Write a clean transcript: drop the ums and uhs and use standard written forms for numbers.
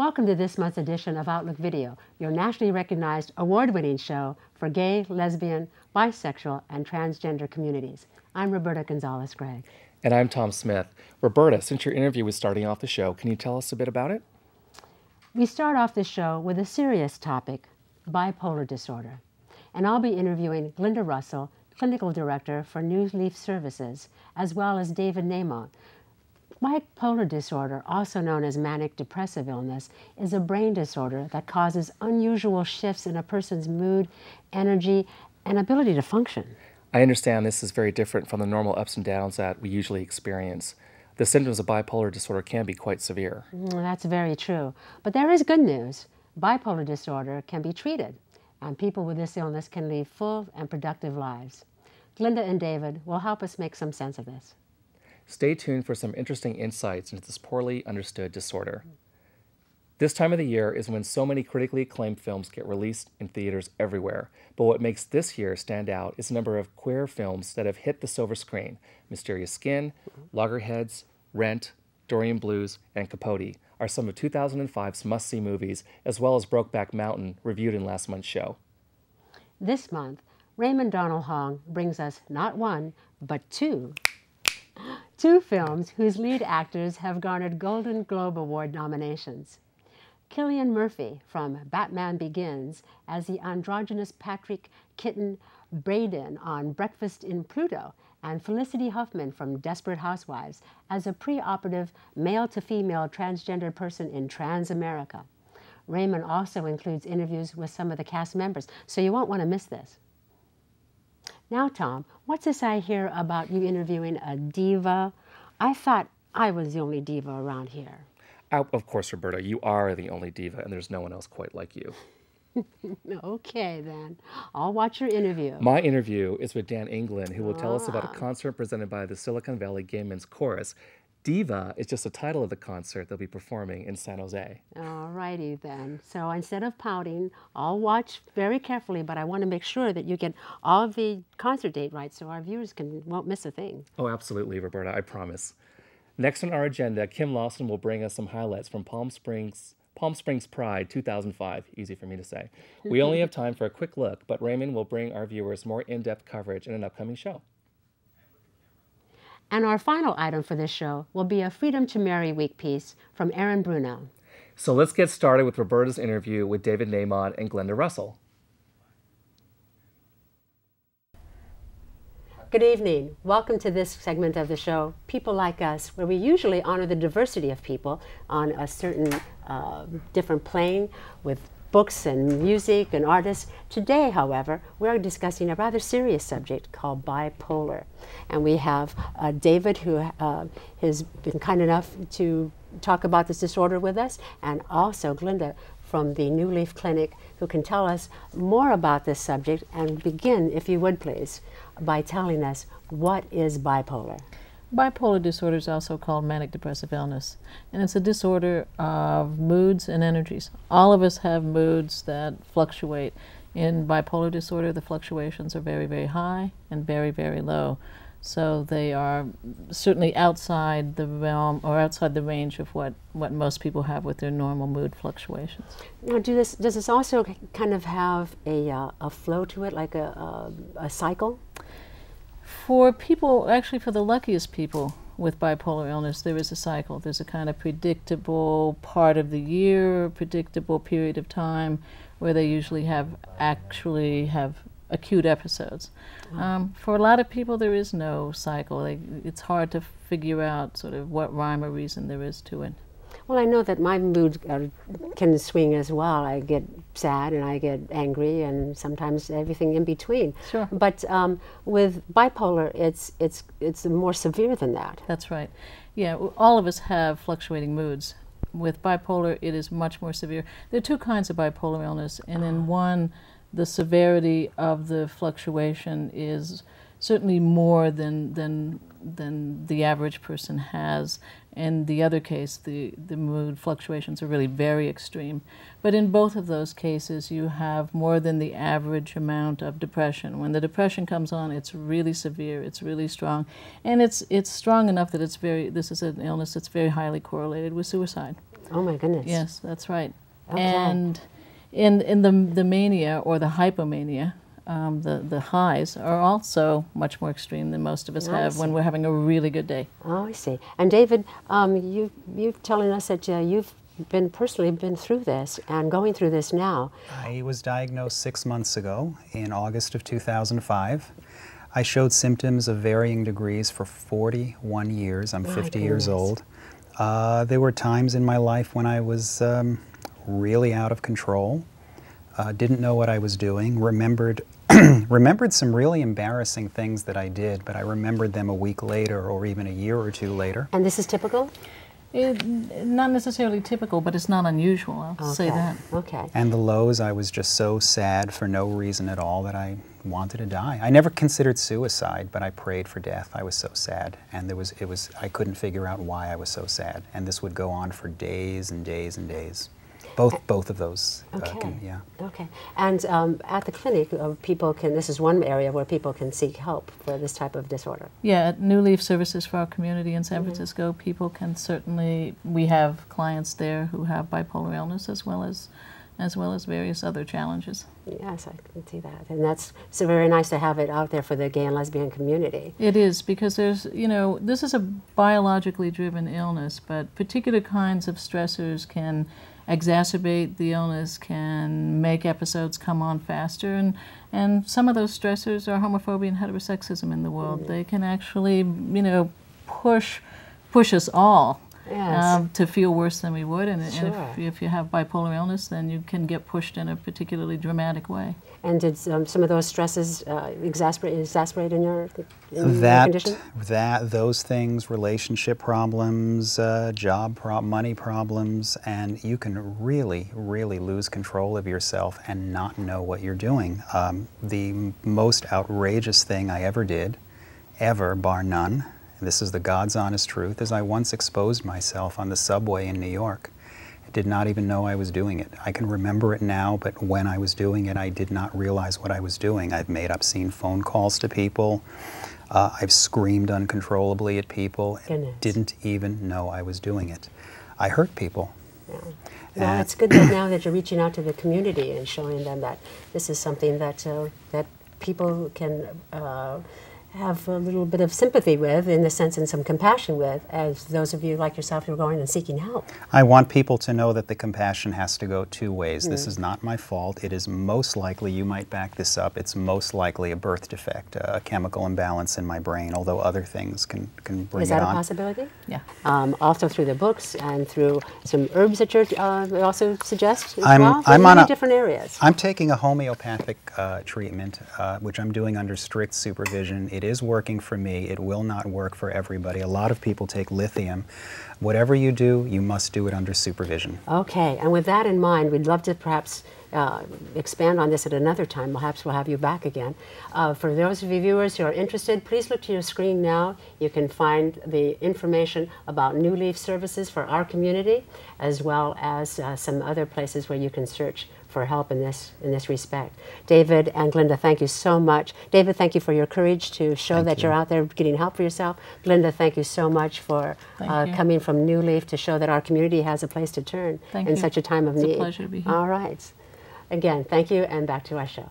Welcome to this month's edition of Outlook Video, your nationally recognized award-winning show for gay, lesbian, bisexual, and transgender communities. I'm Roberta Gonzales-Gregg. And I'm Tom Smith. Roberta, since your interview was starting off the show, can you tell us a bit about it? We start off the show with a serious topic, bipolar disorder. And I'll be interviewing Glenda Russell, Clinical Director for New Leaf Services, as well as David Namont. Bipolar disorder, also known as manic depressive illness, is a brain disorder that causes unusual shifts in a person's mood, energy, and ability to function. I understand this is very different from the normal ups and downs that we usually experience. The symptoms of bipolar disorder can be quite severe. That's very true. But there is good news. Bipolar disorder can be treated, and people with this illness can lead full and productive lives. Glenda and David will help us make some sense of this. Stay tuned for some interesting insights into this poorly understood disorder. This time of the year is when so many critically acclaimed films get released in theaters everywhere. But what makes this year stand out is the number of queer films that have hit the silver screen. Mysterious Skin, Loggerheads, Rent, Dorian Blues, and Capote are some of 2005's must-see movies, as well as Brokeback Mountain, reviewed in last month's show. This month, Raymond Donald Hong brings us not one, but two films whose lead actors have garnered Golden Globe Award nominations. Cillian Murphy from Batman Begins as the androgynous Patrick Kitten Braden on Breakfast in Pluto, and Felicity Huffman from Desperate Housewives as a preoperative male-to-female transgender person in Trans America. Raymond also includes interviews with some of the cast members, so you won't want to miss this. Now, Tom, what's this I hear about you interviewing a diva? I thought I was the only diva around here. Of course, Roberta, you are the only diva, and there's no one else quite like you. Okay, then. I'll watch your interview. My interview is with Dan England, who will tell us about a concert presented by the Silicon Valley Gay Men's Chorus. Diva is just the title of the concert they'll be performing in San Jose. All righty then. So instead of pouting, I'll watch very carefully, but I want to make sure that you get all of the concert date right so our viewers won't miss a thing. Oh, absolutely, Roberta, I promise. Next on our agenda, Kim Lawson will bring us some highlights from Palm Springs Pride 2005. Easy for me to say. We only have time for a quick look, but Raymond will bring our viewers more in-depth coverage in an upcoming show. And our final item for this show will be a Freedom to Marry Week piece from Aaron Bruno. So let's get started with Roberta's interview with David Namont and Glenda Russell. Good evening. Welcome to this segment of the show, People Like Us, where we usually honor the diversity of people on a certain different plane with books and music and artists. Today, however, we're discussing a rather serious subject called bipolar. And we have David, who has been kind enough to talk about this disorder with us, and also Glenda from the New Leaf Clinic, who can tell us more about this subject. And begin, if you would please, by telling us what is bipolar. Bipolar disorder is also called manic depressive illness, and it's a disorder of moods and energies. All of us have moods that fluctuate. In bipolar disorder, the fluctuations are very, very high and very, very low. So they are certainly outside the realm or outside the range of what most people have with their normal mood fluctuations. Now, does this also kind of have a flow to it, like a cycle? For people, actually for the luckiest people with bipolar illness, there is a cycle. There's a kind of predictable part of the year, predictable period of time where they usually have acute episodes. For a lot of people, there is no cycle. It's hard to figure out sort of what rhyme or reason there is to it. Well, I know that my mood can swing as well. I get sad and I get angry and sometimes everything in between. Sure. But with bipolar, it's more severe than that. That's right. Yeah, all of us have fluctuating moods. With bipolar, it is much more severe. There are two kinds of bipolar illness, and in one, the severity of the fluctuation is certainly more than the average person has. In the other case, the mood fluctuations are really very extreme. But in both of those cases, you have more than the average amount of depression. When the depression comes on, it's really severe, it's really strong. And it's strong enough that this is an illness that's very highly correlated with suicide. Oh my goodness. Yes, that's right. Okay. And in the mania or the hypomania, the highs are also much more extreme than most of us have when we're having a really good day. Oh, I see. And David, you're telling us that you've personally been through this and going through this now. I was diagnosed 6 months ago in August of 2005. I showed symptoms of varying degrees for 41 years. I'm 50 years old. There were times in my life when I was really out of control, didn't know what I was doing, remembered some really embarrassing things that I did, but I remembered them a week later or even a year or two later. And this is typical? Not necessarily typical, but it's not unusual, I'll say that. Okay. And the lows, I was just so sad for no reason at all that I wanted to die. I never considered suicide, but I prayed for death. I was so sad, and I couldn't figure out why I was so sad. And this would go on for days and days and days. Both of those. Okay. Yeah. Okay. And at the clinic, people can. This is one area where people can seek help for this type of disorder. Yeah, at New Leaf Services for our community in San Francisco, people can certainly. We have clients there who have bipolar illness as well as various other challenges. Yes, I can see that, and that's so very nice to have it out there for the gay and lesbian community. It is, because there's, this is a biologically driven illness, but particular kinds of stressors can exacerbate the illness, can make episodes come on faster, and some of those stressors are homophobia and heterosexism in the world. They can actually, push us all. Yes. To feel worse than we would, and if you have bipolar illness, then you can get pushed in a particularly dramatic way. And did some of those stresses exacerbate in your condition? Those things, relationship problems, money problems, and you can really, really lose control of yourself and not know what you're doing. The most outrageous thing I ever did, bar none, this is the God's honest truth, is I once exposed myself on the subway in New York. I did not even know I was doing it. I can remember it now, but when I was doing it, I did not realize what I was doing. I've made obscene phone calls to people. I've screamed uncontrollably at people. Didn't even know I was doing it. I hurt people. Yeah. Well, it's good that now that you're reaching out to the community and showing them that this is something that that people can have a little bit of sympathy with, in the sense, and some compassion with, as those of you like yourself who are going and seeking help. I want people to know that the compassion has to go two ways. This is not my fault. It is most likely, you might back this up, it's most likely a birth defect, a chemical imbalance in my brain, although other things can bring it on. Is that a possibility? Yeah. Also through the books and through some herbs that you also suggest as I'm well? on many different areas. I'm taking a homeopathic treatment, which I'm doing under strict supervision. It is working for me. It will not work for everybody. A lot of people take lithium. Whatever you do, you must do it under supervision. Okay, and with that in mind, we'd love to perhaps expand on this at another time. Perhaps we'll have you back again. For those of you viewers who are interested, please look to your screen now. You can find the information about New Leaf Services for our community, as well as some other places where you can search for help in this respect. David and Glenda, thank you so much. David, thank you for your courage to show that you're out there getting help for yourself. Glenda, thank you so much for coming from New Leaf to show that our community has a place to turn in such a time of need. It's a pleasure to be here. All right. Again, thank you, and back to our show.